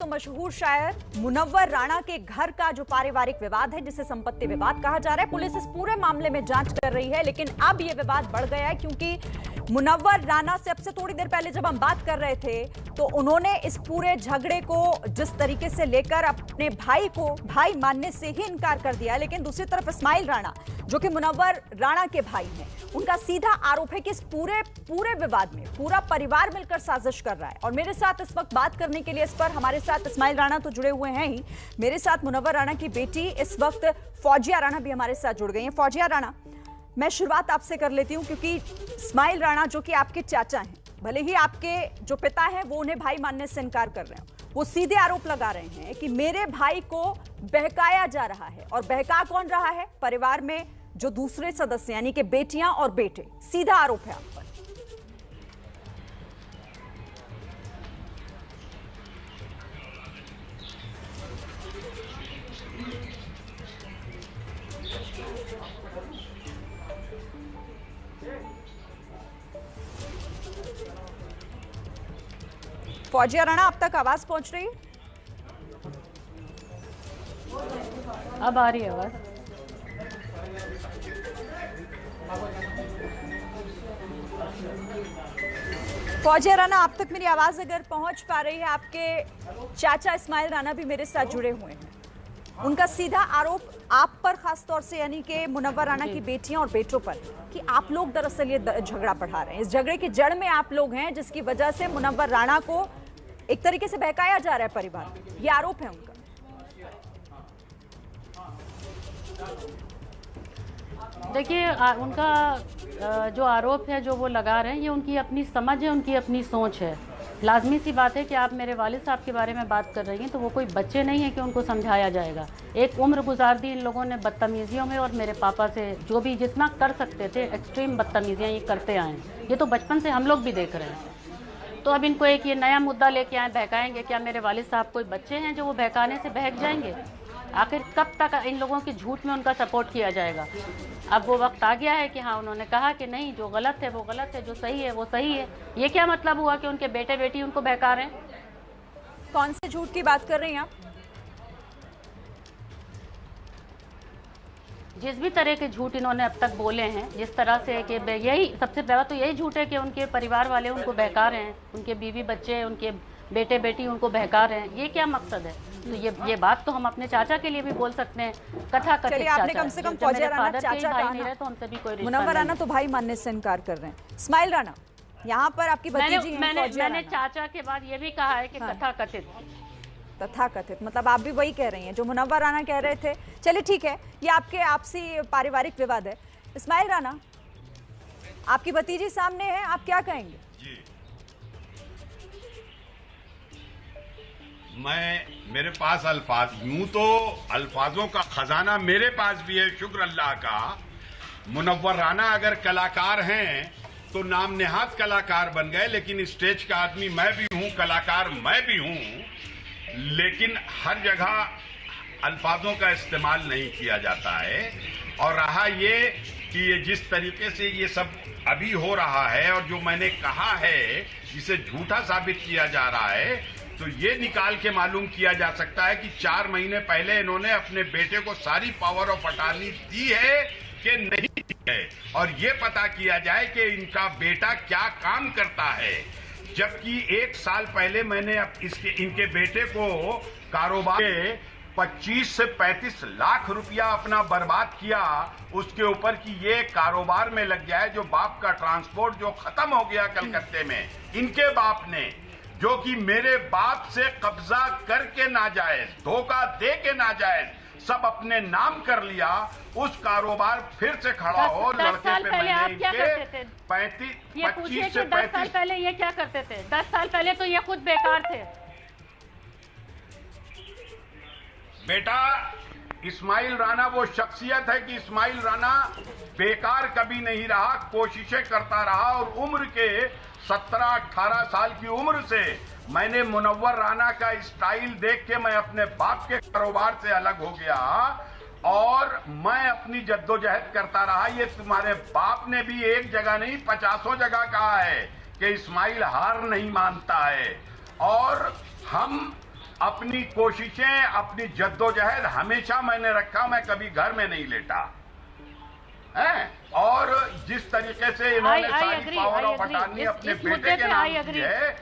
तो मशहूर शायर मुनव्वर राणा के घर का जो पारिवारिक विवाद है, जिसे संपत्ति विवाद कहा जा रहा है, पुलिस इस पूरे मामले में जांच कर रही है। लेकिन अब यह विवाद बढ़ गया है क्योंकि मुनव्वर राणा से अब से थोड़ी देर पहले जब हम बात कर रहे थे तो उन्होंने इस पूरे झगड़े को जिस तरीके से लेकर अपने भाई को भाई मानने से ही इनकार कर दिया। लेकिन दूसरी तरफ इस्माइल राणा जो कि मुनव्वर राणा के भाई हैं, उनका सीधा आरोप है कि इस पूरे विवाद में पूरा परिवार मिलकर साजिश कर रहा है। और मेरे साथ इस वक्त बात करने के लिए इस पर हमारे साथ इस्माइल राणा तो जुड़े हुए हैं ही, मेरे साथ मुनव्वर राणा की बेटी इस वक्त फौजिया राणा भी हमारे साथ जुड़ गई हैं। फौजिया राणा, मैं शुरुआत आपसे कर लेती हूं क्योंकि इस्माइल राणा जो कि आपके चाचा हैं, भले ही आपके जो पिता हैं वो उन्हें भाई मानने से इनकार कर रहे हैं, वो सीधे आरोप लगा रहे हैं कि मेरे भाई को बहकाया जा रहा है। और बहका कौन रहा है? परिवार में जो दूसरे सदस्य यानी कि बेटियां और बेटे। सीधा आरोप है आप पर। फौजिया राणा, अब तक आवाज पहुंच रही है? अब आ रही है आवाज। फौजिया राणा, आप तक मेरी आवाज अगर पहुंच पा रही है, आपके चाचा इस्माइल राणा भी मेरे साथ जुड़े हुए हैं। उनका सीधा आरोप आप पर खास तौर से यानी कि मुनव्वर राणा की बेटियां और बेटों पर कि आप लोग दरअसल ये झगड़ा बढ़ा रहे हैं। इस झगड़े की जड़ में आप लोग हैं जिसकी वजह से मुनव्वर राणा को एक तरीके से बहकाया जा रहा है परिवार में। ये आरोप है उनका। देखिए, उनका जो आरोप है जो वो लगा रहे हैं, ये उनकी अपनी समझ है, उनकी अपनी सोच है। लाजमी सी बात है कि आप मेरे वालिद साहब के बारे में बात कर रही हैं तो वो कोई बच्चे नहीं है कि उनको समझाया जाएगा। एक उम्र गुजार दी इन लोगों ने बदतमीजियों में, और मेरे पापा से जो भी जितना कर सकते थे एक्सट्रीम बदतमीजियाँ ये करते आए हैं। ये तो बचपन से हम लोग भी देख रहे हैं। तो अब इनको एक ये नया मुद्दा लेके आए, बहकाएंगे। क्या मेरे वालिद साहब कोई बच्चे हैं जो वो बहकाने से बहक जाएंगे? आखिर कब तक इन लोगों की झूठ में उनका सपोर्ट किया जाएगा? अब वो वक्त आ गया है कि हाँ, उन्होंने कहा कि नहीं, जो गलत है वो गलत है, जो सही है वो सही है। ये क्या मतलब हुआ कि उनके बेटे बेटी उनको बहका रहे हैं? कौन से झूठ की बात कर रही हैं आप? जिस भी तरह के झूठ इन्होंने अब तक बोले हैं, जिस तरह से कि यही सबसे पहला तो यही झूठ है कि उनके परिवार वाले उनको बहका रहे हैं, उनके बीवी बच्चे, उनके बेटे बेटी उनको बहका रहे हैं। ये क्या मकसद है? तो ये बात तो हम अपने चाचा के लिए भी बोल सकते हैं। कथा कथित आपने कम से कम फौजिया राणा चाचा कहा, तो हमसे भी कोई रिश्ता मुनव्वर राणा तो भाई मानने से इनकार कर रहे हैं। इस्माइल राणा, यहाँ पर आपकी भतीजी हैं मैंने चाचा के बाद ये भी कहा है कि कथा कथित। तथाकथित मतलब आप भी वही कह रही हैं जो मुनव्वर राणा कह रहे थे। चलिए ठीक है, ये आपके आपसी पारिवारिक विवाद है। इस्माइल राणा, आपकी भतीजी सामने है, आप क्या कहेंगे? जी, मेरे पास अल्फाज, यूं तो अल्फाजों का खजाना मेरे पास भी है, शुक्र अल्लाह का। मुनव्वर राणा अगर कलाकार हैं तो नाम नेहात कलाकार बन गए, लेकिन स्टेज का आदमी मैं भी हूं, कलाकार मैं भी हूं। लेकिन हर जगह अल्फाजों का इस्तेमाल नहीं किया जाता है। और रहा ये कि ये जिस तरीके से ये सब अभी हो रहा है और जो मैंने कहा है जिसे झूठा साबित किया जा रहा है, तो ये निकाल के मालूम किया जा सकता है कि 4 महीने पहले इन्होंने अपने बेटे को सारी पावर ऑफ अटॉर्नी दी है कि नहीं दी है, और ये पता किया जाए कि इनका बेटा क्या काम करता है। जबकि 1 साल पहले मैंने इनके बेटे को कारोबार में 25 से 35 लाख रुपया अपना बर्बाद किया उसके ऊपर कि ये कारोबार में लग जाए। जो बाप का ट्रांसपोर्ट जो खत्म हो गया कलकत्ते में, इनके बाप ने, जो कि मेरे बाप से कब्जा करके नाजायज, धोखा दे के नाजायज सब अपने नाम कर लिया, उस कारोबार फिर से खड़ा हो। लड़के पे मैंने इनके 25 से 10 साल पहले ये क्या करते थे? 10 साल पहले तो ये खुद बेकार थे। बेटा, इस्माइल राणा वो शख्सियत है कि इस्माइल राणा बेकार कभी नहीं रहा, कोशिशें करता रहा। और उम्र के 17-18 साल की उम्र से मैंने मुनव्वर राणा का स्टाइल देख के मैं अपने बाप के कारोबार से अलग हो गया और मैं अपनी जद्दोजहद करता रहा। ये तुम्हारे बाप ने भी एक जगह नहीं 50 जगह कहा है कि इस्माइल हार नहीं मानता है। और हम अपनी कोशिशें, अपनी जद्दोजहद हमेशा मैंने रखा, मैं कभी घर में नहीं लेटा है। और जिस तरीके से इन्होंने सारी पावर ऑफ अटॉर्नी अपने बेटे के नाम की है,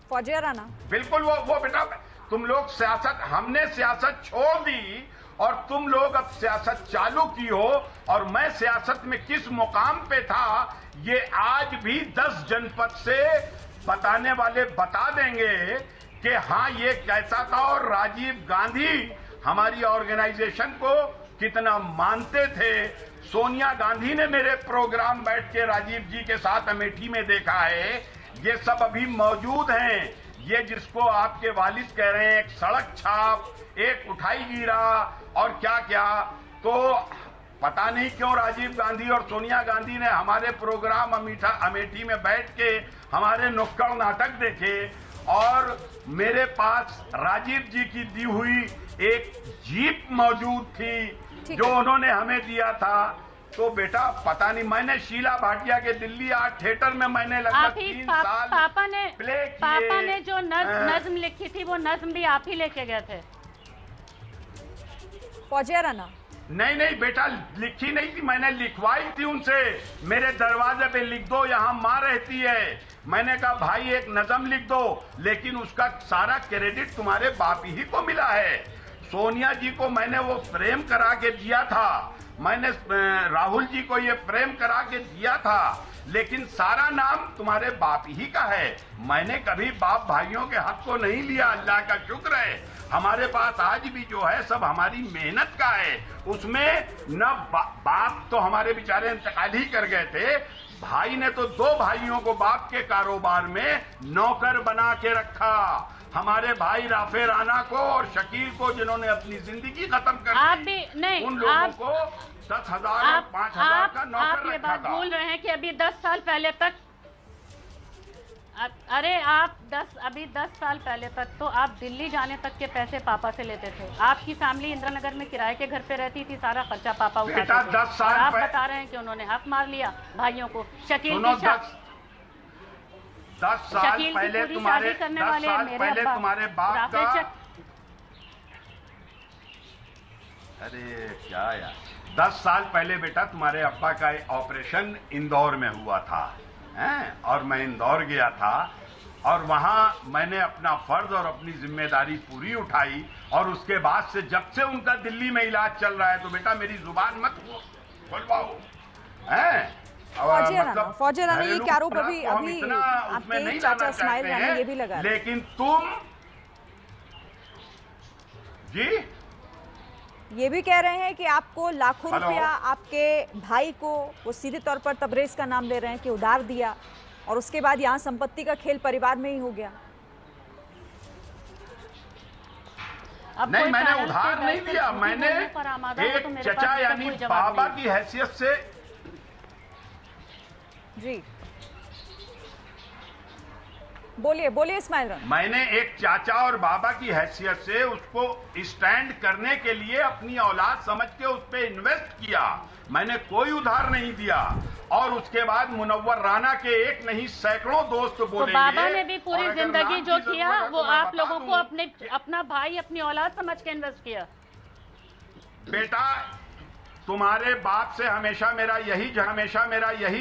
फौजिया राणा बिल्कुल वो बेटा, तुम लोग सियासत, हमने सियासत छोड़ दी और तुम लोग अब सियासत चालू की हो। और मैं सियासत में किस मुकाम पे था ये आज भी 10 जनपद से बताने वाले बता देंगे कि हाँ ये कैसा था। और राजीव गांधी हमारी ऑर्गेनाइजेशन को कितना मानते थे। सोनिया गांधी ने मेरे प्रोग्राम बैठ के राजीव जी के साथ अमेठी में देखा है। ये सब अभी मौजूद हैं। ये जिसको आपके वालिद कह रहे हैं, एक सड़क छाप, एक उठाई गिरा और क्या क्या, तो पता नहीं क्यों राजीव गांधी और सोनिया गांधी ने हमारे प्रोग्राम अमेठी में बैठ के हमारे नुक्कड़ नाटक देखे। और मेरे पास राजीव जी की दी हुई एक जीप मौजूद थी जो उन्होंने हमें दिया था। तो बेटा पता नहीं, मैंने शीला भाटिया के दिल्ली आर्ट थिएटर में मैंने लगभग 3 साल पापा ने जो नज्म लिखी थी वो नज्म भी आप ही लेके गए थे। फौजिया राणा नहीं बेटा, लिखी नहीं थी, मैंने लिखवाई थी उनसे। मेरे दरवाजे पे लिख दो, यहाँ माँ रहती है। मैंने कहा भाई एक नज़म लिख दो, लेकिन उसका सारा क्रेडिट तुम्हारे बाप ही को मिला है। सोनिया जी को मैंने वो फ्रेम करा के दिया था, मैंने राहुल जी को ये फ्रेम करा के दिया था, लेकिन सारा नाम तुम्हारे बाप ही का है। मैंने कभी बाप भाइयों के हक को नहीं लिया, अल्लाह का शुक्र है। हमारे पास आज भी जो है सब हमारी मेहनत का है। उसमें न बाप तो हमारे बेचारे इंतकाल ही कर गए थे, भाई ने तो 2 भाइयों को बाप के कारोबार में नौकर बना के रखा। हमारे भाई राफे राणा को और शकील को, जिन्होंने अपनी जिंदगी खत्म कर दी, उन लोगों को 10,000 और 5,000 का नौकर आप ये बात भूल रहे हैं कि अभी 10 साल पहले तक, अभी 10 साल पहले तक तो आप दिल्ली जाने तक के पैसे पापा से लेते थे। आपकी फैमिली इंदिरानगर में किराए के घर पे रहती थी, सारा खर्चा पापा उठाते थे। 10 साल आप बता रहे हैं कि उन्होंने हक मार लिया भाइयों को। शकील 10 साल पहले तुम्हारे तुम्हारे बाप का, अरे क्या यार, 10 साल पहले बेटा तुम्हारे अब्बा का ऑपरेशन इंदौर में हुआ था हैं? और मैं इंदौर गया था और वहां मैंने अपना फर्ज और अपनी जिम्मेदारी पूरी उठाई। और उसके बाद से जब से उनका दिल्ली में इलाज चल रहा है, तो बेटा मेरी जुबान मत खोलवाओ हैं? फौजिया राणा ये क्या आरोप अभी आपके चाचा इस्माइल राणा ये भी लगा, लेकिन तुम जी ये भी कह रहे हैं कि आपको लाखों रुपया आपके भाई को वो सीधे तौर पर तबरेज का नाम ले रहे हैं कि उधार दिया और उसके बाद यहाँ संपत्ति का खेल परिवार में ही हो गया। नहीं, मैंने उधार नहीं दिया, मैंने एक चचा यानी बाबा की हैसियत से, जी बोलिए इस्माइल राणा। मैंने एक चाचा और बाबा की हैसियत से उसको स्टैंड करने के लिए अपनी औलाद समझ के उस पर इन्वेस्ट किया। मैंने कोई उधार नहीं दिया। और उसके बाद मुनव्वर राणा के एक नहीं सैकड़ों दोस्त बोलेंगे। तो बाबा ने भी पूरी जिंदगी जो किया वो आप लोगों को अपना भाई, अपनी औलाद समझ के इन्वेस्ट किया। बेटा तुम्हारे बाप से हमेशा मेरा यही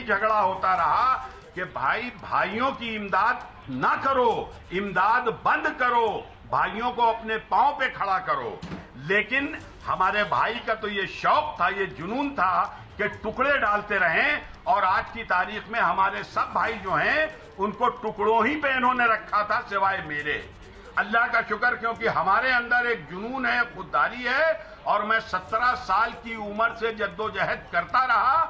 झगड़ा होता रहा कि भाई भाइयों की इमदाद ना करो, इमदाद बंद करो, भाइयों को अपने पांव पे खड़ा करो। लेकिन हमारे भाई का तो ये शौक था, ये जुनून था कि टुकड़े डालते रहें। और आज की तारीख में हमारे सब भाई जो हैं उनको टुकड़ों ही पे इन्होंने रखा था, सिवाय मेरे। अल्लाह का शुक्र, क्योंकि हमारे अंदर एक जुनून है, खुददारी है। और मैं 17 साल की उम्र से जद्दोजहद करता रहा।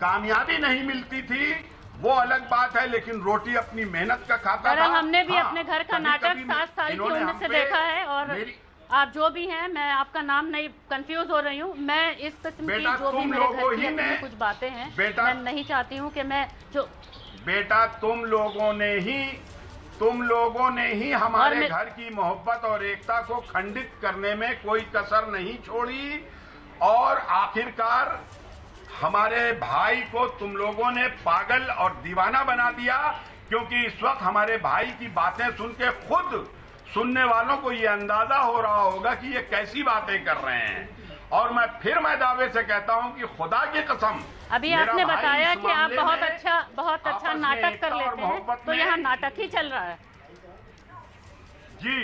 कामयाबी नहीं मिलती थी वो अलग बात है, लेकिन रोटी अपनी मेहनत का खाता था। हमने भी अपने घर का नाटक 7 साल की उम्र से देखा है। और आप जो भी हैं, मैं आपका नाम नहीं, कंफ्यूज हो रही हूँ। मैं इस किस्म की जो भी मेरे घर की अपनी कुछ बातें हैं, मैं नहीं चाहती हूँ कि मैं जो बेटा तुम लोगों ने ही हमारे घर की मोहब्बत और एकता को खंडित करने में कोई कसर नहीं छोड़ी। और आखिरकार हमारे भाई को तुम लोगों ने पागल और दीवाना बना दिया क्योंकि इस वक्त हमारे भाई की बातें सुन के खुद सुनने वालों को ये अंदाजा हो रहा होगा कि ये कैसी बातें कर रहे हैं। और मैं दावे से कहता हूं कि खुदा की कसम, अभी आपने बताया कि आप बहुत अच्छा नाटक कर लेते हैं, तो यहाँ नाटक ही चल रहा है जी।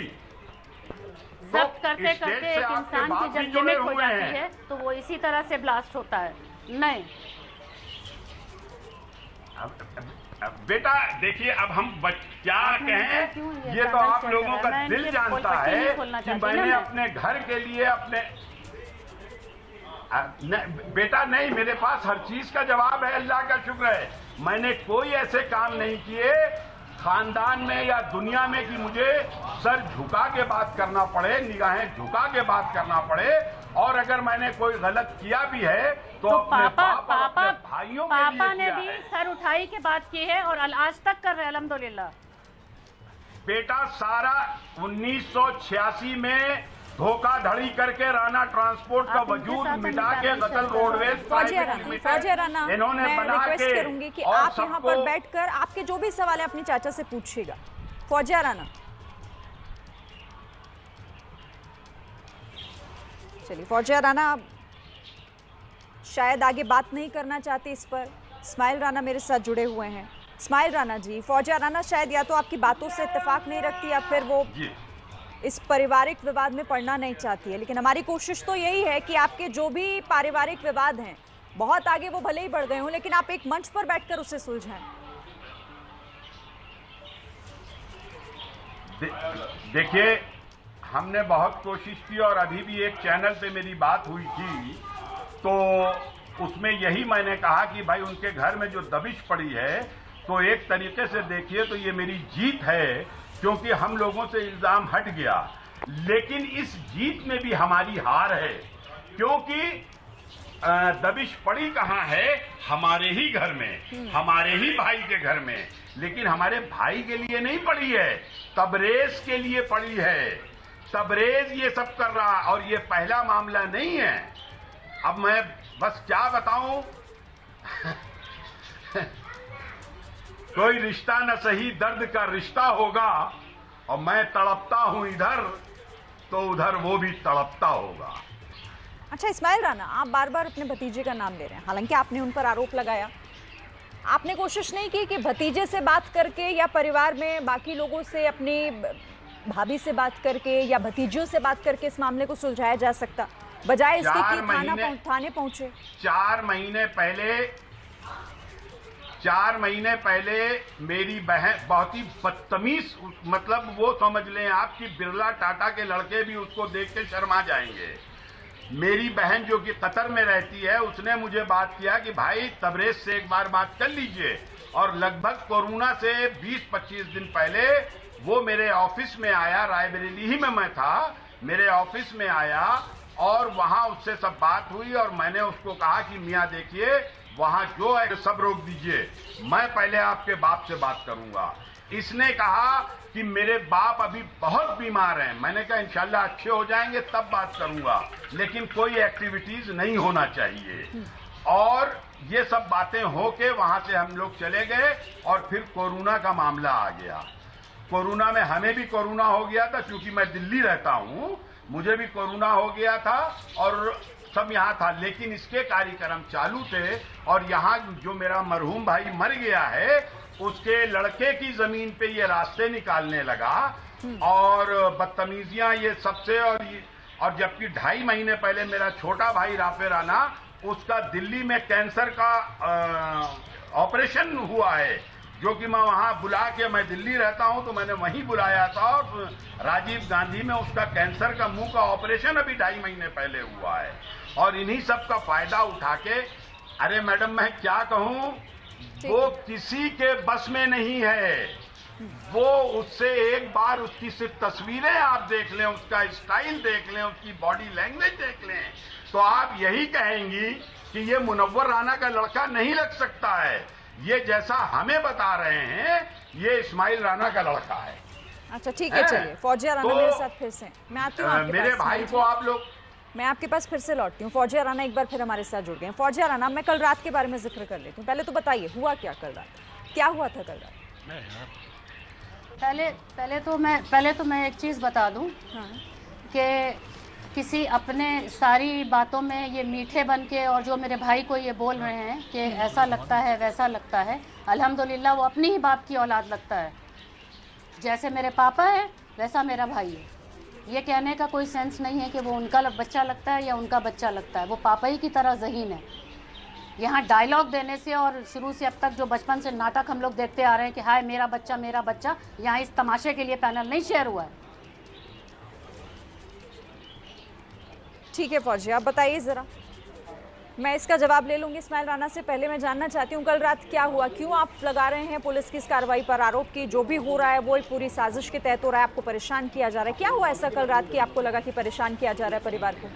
सब करते करते एक इंसान की जब लिमिट हो जाती है तो वो इसी तरह से ब्लास्ट होता है। नहीं बेटा देखिए, अब हम क्या कहें, ये तो आप लोगों का दिल जानता है कि मैंने अपने घर के लिए बेटा नहीं, मेरे पास हर चीज का जवाब है, अल्लाह का शुक्र है। मैंने कोई ऐसे काम नहीं किए खानदान में या दुनिया में कि मुझे सर झुका के बात करना पड़े, निगाहें झुका के बात करना पड़े। और अगर मैंने कोई गलत किया भी है तो अपने भाइयों के लिए पापा ने भी सर उठाई के बात की है और आज तक कर रहे हैं अल्हम्दुलिल्लाह। बेटा सारा 1986 में धोखाधड़ी करके राणा ट्रांसपोर्ट का वजूद मिटा के गतल रोडवेज फौजिया राणा, इन्होंने मैं बना रिक्वेस्ट के करूंगी कि आप यहाँ पर बैठकर आपके जो भी सवाल है अपनी चाचा से पूछिएगा। फौजिया राणा, चलिए फौजिया राणा शायद आगे बात नहीं करना चाहते इस पर। इस्माइल राणा मेरे साथ जुड़े हुए हैं। इस्माइल राणा जी, फौजिया राणा शायद या तो आपकी बातों से इत्तेफाक नहीं रखती या फिर वो इस पारिवारिक विवाद में पड़ना नहीं चाहती है, लेकिन हमारी कोशिश तो यही है कि आपके जो भी पारिवारिक विवाद हैं बहुत आगे वो भले ही बढ़ गए हों, लेकिन आप एक मंच पर बैठकर उसे सुलझाएं। देखिए, हमने बहुत कोशिश की और अभी भी एक चैनल पे मेरी बात हुई थी तो उसमें यही मैंने कहा कि भाई उनके घर में जो दबिश पड़ी है तो एक तरीके से देखिए तो ये मेरी जीत है, क्योंकि हम लोगों से इल्जाम हट गया। लेकिन इस जीत में भी हमारी हार है, क्योंकि दबिश पड़ी कहाँ है? हमारे ही घर में, हमारे ही भाई के घर में। लेकिन हमारे भाई के लिए नहीं पड़ी है, तबरेज के लिए पड़ी है। तबरेज ये सब कर रहा, और ये पहला मामला नहीं है। अब मैं बस क्या बताऊं कोई रिश्ता न सही दर्द का रिश्ता होगा, और मैं तड़पता हूं इधर तो उधर वो भी तड़पता होगा। अच्छा इस्माइल राणा, आप बार बार अपने भतीजे का नाम ले रहे हैं, हालांकि आपने उन पर आरोप लगाया। आपने कोशिश नहीं की कि भतीजे से बात करके या परिवार में बाकी लोगों से, अपनी भाभी से बात करके या भतीजियों से बात करके इस मामले को सुलझाया जा सकता, बजाय इसके कि थाने पहुंचे? 4 महीने पहले मेरी बहन बहुत ही बदतमीज, मतलब वो समझ लें आप कि बिरला टाटा के लड़के भी उसको देख के शर्मा जाएंगे। मेरी बहन जो कि कतर में रहती है, उसने मुझे बात किया कि भाई तबरेज से एक बार बात कर लीजिए। और लगभग कोरोना से 20-25 दिन पहले वो मेरे ऑफिस में आया, रायबरेली ही में मैं था, मेरे ऑफिस में आया और वहां उससे सब बात हुई। और मैंने उसको कहा कि मियाँ देखिए, वहां जो है सब रोक दीजिए, मैं पहले आपके बाप से बात करूंगा। इसने कहा कि मेरे बाप अभी बहुत बीमार हैं। मैंने कहा इंशाल्लाह अच्छे हो जाएंगे तब बात करूंगा, लेकिन कोई एक्टिविटीज नहीं होना चाहिए। और ये सब बातें होके वहां से हम लोग चले गए और फिर कोरोना का मामला आ गया। कोरोना में हमें भी कोरोना हो गया था, क्योंकि मैं दिल्ली रहता हूं, मुझे भी कोरोना हो गया था और सब यहाँ था। लेकिन इसके कार्यक्रम चालू थे और यहाँ जो मेरा मरहूम भाई मर गया है, उसके लड़के की जमीन पे ये रास्ते निकालने लगा और बदतमीजियां ये सबसे। और जबकि 2.5 महीने पहले मेरा छोटा भाई राफे राणा, उसका दिल्ली में कैंसर का ऑपरेशन हुआ है, जो कि मैं वहां बुला के, मैं दिल्ली रहता हूं तो मैंने वहीं बुलाया था। और राजीव गांधी में उसका कैंसर का मुंह का ऑपरेशन अभी 2.5 महीने पहले हुआ है। और इन्हीं सब का फायदा उठा के, अरे मैडम मैं क्या कहूं, वो किसी के बस में नहीं है। वो उससे एक बार उसकी सिर्फ तस्वीरें आप देख लें, उसका स्टाइल देख लें, उसकी बॉडी लैंग्वेज देख लें, तो आप यही कहेंगी कि ये मुनव्वर राणा का लड़का नहीं लग सकता है। ये जैसा हमें बता रहे हैं, ये इस्माइल राणा का लड़का है। अच्छा ठीक है, चलिए फौजिया राणा मेरे साथ फिर से मैं आती हूँ। मेरे भाई को आप लोग, मैं आपके पास फिर से लौटती हूँ। फौजिया राणा एक बार फिर हमारे साथ जुड़ गए। फौजिया राणा, मैं कल रात के बारे में जिक्र कर लेती हूँ। पहले तो बताइए हुआ क्या कल रात, क्या हुआ था कल रात? पहले तो मैं एक चीज़ बता दूं कि किसी अपने सारी बातों में ये मीठे बन के और जो मेरे भाई को ये बोल रहे हैं कि ऐसा लगता है वैसा लगता है, अल्हम्दुलिल्लाह वो अपनी ही बाप की औलाद लगता है। जैसे मेरे पापा है वैसा मेरा भाई है। ये कहने का कोई सेंस नहीं है कि वो उनका बच्चा लगता है या उनका बच्चा लगता है, वो पापा ही की तरह ज़हीन है। यहाँ डायलॉग देने से और शुरू से अब तक जो बचपन से नाटक हम लोग देखते आ रहे हैं कि हाय मेरा बच्चा, यहाँ इस तमाशे के लिए पैनल नहीं शेयर हुआ है। ठीक है फौजी, आप बताइए ज़रा, मैं इसका जवाब ले लूंगी इस्माइल राणा से। पहले मैं जानना चाहती हूँ कल रात क्या हुआ, क्यों आप लगा रहे हैं पुलिस की इस कार्रवाई पर आरोप की? जो भी हो रहा है वो एक पूरी साजिश के तहत हो रहा है, आपको परेशान किया जा रहा है। क्या हुआ ऐसा कल रात कि आपको लगा कि परेशान किया जा रहा है परिवार को?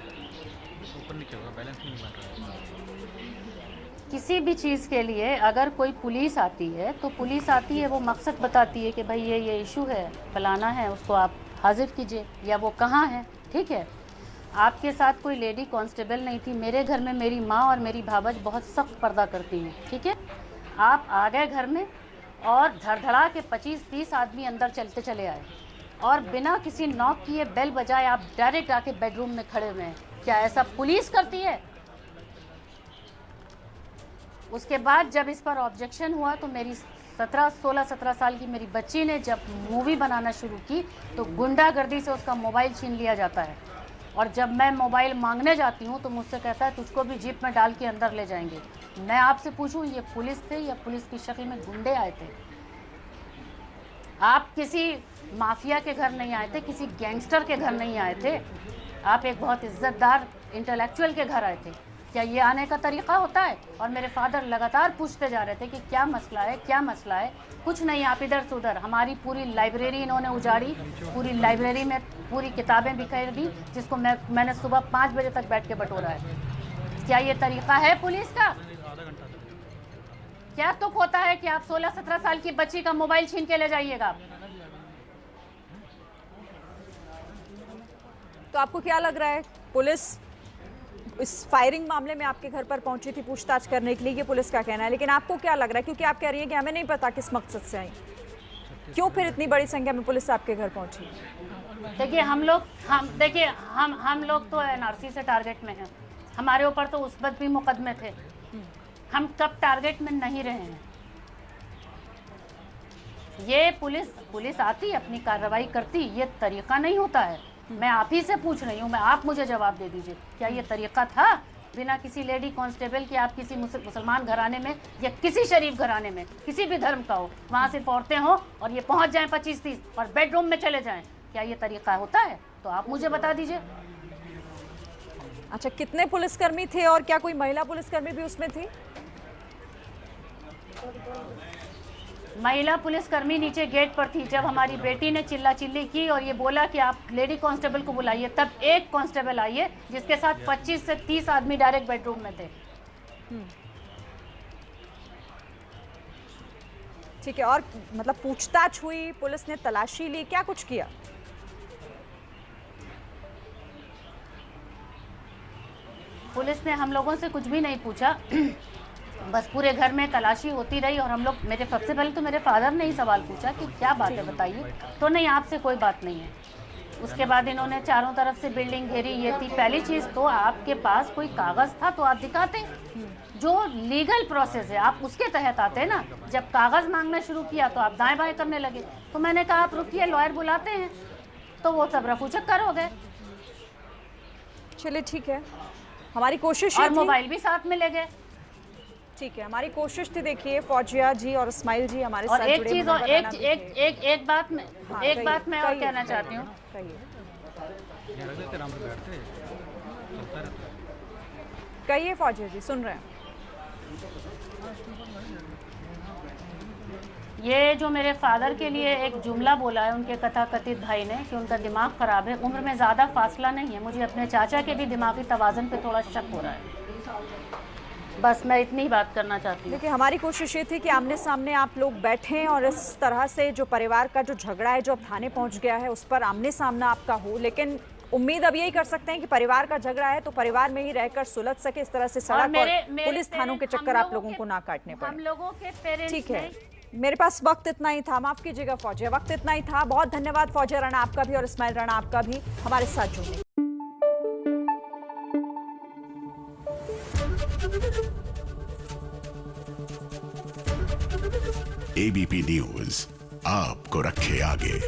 किसी भी चीज़ के लिए अगर कोई पुलिस आती है तो पुलिस आती है, वो मकसद बताती है कि भाई ये इशू है, फलाना है, उसको आप हाजिर कीजिए या वो कहाँ है। ठीक है, आपके साथ कोई लेडी कांस्टेबल नहीं थी। मेरे घर में मेरी माँ और मेरी भाभज बहुत सख्त पर्दा करती हैं। ठीक है, आप आ गए घर में और धड़धड़ा के 25-30 आदमी अंदर चलते चले आए और बिना किसी नॉक किए बेल बजाए आप डायरेक्ट आके बेडरूम में खड़े हुए हैं। क्या ऐसा पुलिस करती है? उसके बाद जब इस पर ऑब्जेक्शन हुआ तो मेरी 16-17 साल की मेरी बच्ची ने जब मूवी बनाना शुरू की तो गुंडागर्दी से उसका मोबाइल छीन लिया जाता है। और जब मैं मोबाइल मांगने जाती हूँ तो मुझसे कहता है तुझको भी जीप में डाल के अंदर ले जाएंगे। मैं आपसे पूछूं, ये पुलिस थे या पुलिस की शक्ल में गुंडे आए थे? आप किसी माफिया के घर नहीं आए थे, किसी गैंगस्टर के घर नहीं आए थे, आप एक बहुत इज्जतदार इंटेलेक्चुअल के घर आए थे। क्या ये आने का तरीका होता है? और मेरे फादर लगातार पूछते जा रहे थे कि क्या मसला है, क्या मसला है। कुछ नहीं, आप इधर से उधर। हमारी पूरी लाइब्रेरी इन्होंने उजाड़ी, पूरी लाइब्रेरी में पूरी किताबें बिखेर दी, जिसको मैंने सुबह 5 बजे तक बैठ के बटोरा है। क्या ये तरीका है पुलिस का? क्या तुक होता है कि आप 16-17 साल की बच्ची का मोबाइल छीन के ले जाइएगा? तो आपको क्या लग रहा है, पुलिस इस फायरिंग मामले में आपके घर पर पहुंची थी पूछताछ करने के लिए, ये पुलिस का कहना है, लेकिन आपको क्या लग रहा है, क्योंकि आप कह रही हैं कि हमें नहीं पता किस मकसद से आई, क्यों फिर इतनी बड़ी संख्या में पुलिस आपके घर पहुंची? देखिए हम लोग तो एनआरसी से टारगेट में हैं। हमारे ऊपर तो उस वक्त भी मुकदमे थे। हम कब टारगेट में नहीं रहे हैं। ये पुलिस आती, अपनी कार्रवाई करती, ये तरीका नहीं होता है। मैं आप ही से पूछ रही हूँ, आप मुझे जवाब दे दीजिए, क्या ये तरीका था बिना किसी लेडी कांस्टेबल के आप किसी मुसलमान घराने में या किसी शरीफ घराने में, किसी भी धर्म का हो, वहाँ सिर्फ औरतें हो और ये पहुँच जाएं 25-30 और बेडरूम में चले जाएं, क्या ये तरीका होता है? तो आप मुझे बता दीजिए। अच्छा, कितने पुलिसकर्मी थे और क्या कोई महिला पुलिसकर्मी भी उसमें थी? महिला पुलिसकर्मी नीचे गेट पर थी। जब हमारी बेटी ने चिल्ला चिल्ली की और ये बोला कि आप लेडी कांस्टेबल को बुलाइए, तब एक कांस्टेबल आई है जिसके साथ 25 से 30 आदमी डायरेक्ट बेडरूम में थे। ठीक है, और मतलब पूछताछ हुई, पुलिस ने तलाशी ली, क्या कुछ किया? पुलिस ने हम लोगों से कुछ भी नहीं पूछा, बस पूरे घर में तलाशी होती रही। और हम लोग, सबसे पहले तो मेरे फादर ने ही सवाल पूछा कि क्या बात है बताइए, तो नहीं आपसे कोई बात नहीं है। उसके बाद इन्होंने चारों तरफ से बिल्डिंग घेरी। ये थी पहली चीज़, तो आपके पास कोई कागज़ था तो आप दिखाते, जो लीगल प्रोसेस है आप उसके तहत आते ना। जब कागज़ मांगना शुरू किया तो आप दाएं बाएं करने लगे, तो मैंने कहा आप रुकिए, लॉयर बुलाते हैं, तो वो सब रफू चक्कर हो गए। चलिए ठीक है, हमारी कोशिश और मोबाइल भी साथ में ले गए। ठीक है, हमारी कोशिश थी। देखिए फौजिया जी और इस्माइल जी हमारे साथ एक जुड़े चीज और एक बात मैं और कहना चाहती हूँ। कहिए फौजिया जी, सुन रहे हैं। ये जो मेरे फादर के लिए एक जुमला बोला है उनके कथाकथित भाई ने कि उनका दिमाग खराब है, उम्र में ज़्यादा फासला नहीं है। मुझे अपने चाचा के भी दिमागी तवाज़ुन पे थोड़ा शक हो रहा है। बस मैं इतनी ही बात करना चाहती हूँ। देखिए हमारी कोशिश ये थी कि आमने सामने आप लोग बैठें और इस तरह से जो परिवार का जो झगड़ा है, जो अब थाने पहुँच गया है, उस पर आमने सामना आपका हो। लेकिन उम्मीद अब यही कर सकते हैं कि परिवार का झगड़ा है तो परिवार में ही रहकर सुलझ सके, इस तरह से सड़क और पुलिस थानों के चक्कर आप लोगों को ना काटने पड़े। हम लोगों के पेरेंट्स ठीक है, मेरे पास वक्त इतना ही था, माफ कीजिएगा फौजिया, वक्त इतना ही था। बहुत धन्यवाद फौजिया राणा आपका भी और इस्माइल राणा आपका भी हमारे साथ जुड़ने। एबीपी न्यूज आपको रखे आगे।